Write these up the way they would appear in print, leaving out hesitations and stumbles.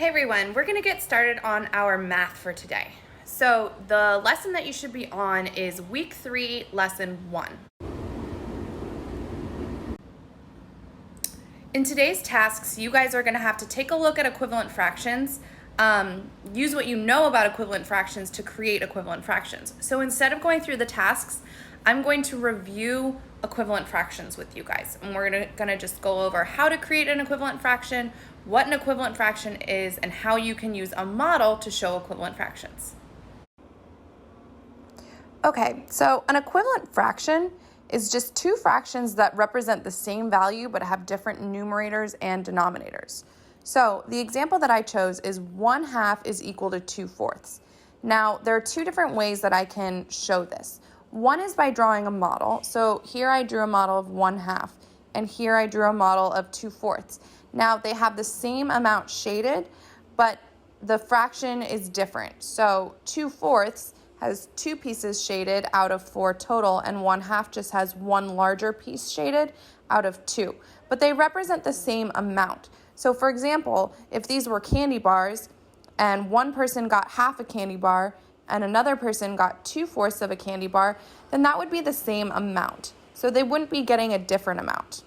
Hey everyone, we're going to get started on our math for today. So the lesson that you should be on is week 3, lesson 1. In today's tasks, you guys are going to have to take a look at equivalent fractions, use what you know about equivalent fractions to create equivalent fractions. So instead of going through the tasks, I'm going to review equivalent fractions with you guys. And we're going to just go over how to create an equivalent fraction, what an equivalent fraction is, and how you can use a model to show equivalent fractions. Okay, so an equivalent fraction is just two fractions that represent the same value but have different numerators and denominators. So the example that I chose is 1/2 is equal to 2/4. Now, there are two different ways that I can show this. One is by drawing a model. So here I drew a model of 1/2, and here I drew a model of 2/4. Now, they have the same amount shaded, but the fraction is different. So 2/4 has 2 pieces shaded out of 4 total, and 1/2 just has 1 larger piece shaded out of 2. But they represent the same amount. So for example, if these were candy bars, and one person got half a candy bar, and another person got 2/4 of a candy bar, then that would be the same amount. So they wouldn't be getting a different amount.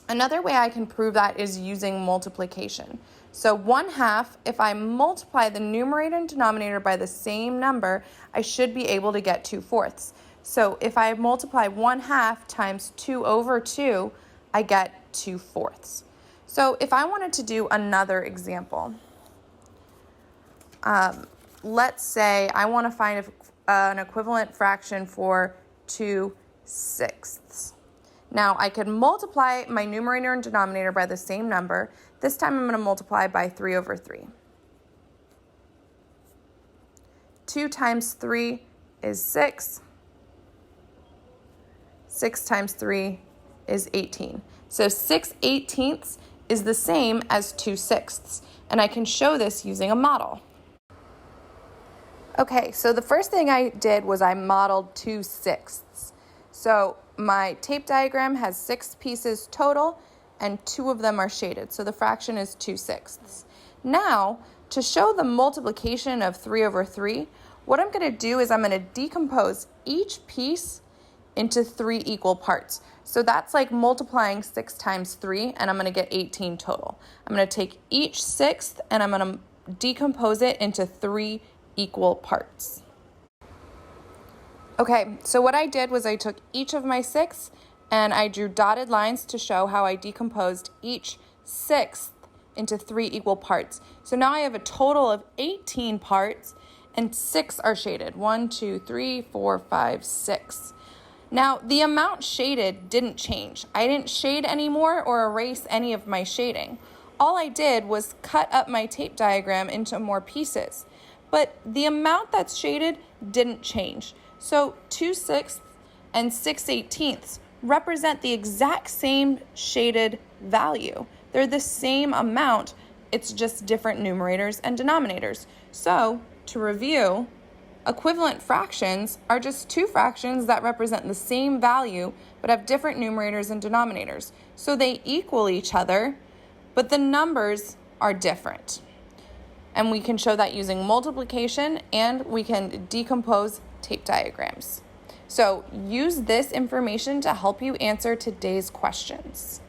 Another way I can prove that is using multiplication. So 1/2, if I multiply the numerator and denominator by the same number, I should be able to get 2/4. So if I multiply 1/2 times 2/2, I get 2/4. So if I wanted to do another example, let's say I want to find an equivalent fraction for 2/6. Now, I could multiply my numerator and denominator by the same number. This time I'm going to multiply by 3/3. 2 times 3 is 6. 6 times 3 is 18. So 6/18 is the same as 2/6. And I can show this using a model. Okay, so the first thing I did was I modeled 2/6. So my tape diagram has 6 pieces total, and 2 of them are shaded. So the fraction is 2/6. Now, to show the multiplication of 3/3, what I'm going to do is I'm going to decompose each piece into 3 equal parts. So that's like multiplying 6 times 3, and I'm going to get 18 total. I'm going to take each sixth, and I'm going to decompose it into 3 equal parts. Okay, so what I did was I took each of my 6 and I drew dotted lines to show how I decomposed each sixth into 3 equal parts. So now I have a total of 18 parts and 6 are shaded. 1, 2, 3, 4, 5, 6. Now, the amount shaded didn't change. I didn't shade anymore or erase any of my shading. All I did was cut up my tape diagram into more pieces. But the amount that's shaded didn't change. So 2/6 and 6/18 represent the exact same shaded value. They're the same amount, it's just different numerators and denominators. So to review, equivalent fractions are just two fractions that represent the same value but have different numerators and denominators. So they equal each other, but the numbers are different. And we can show that using multiplication, and we can decompose tape diagrams. So use this information to help you answer today's questions.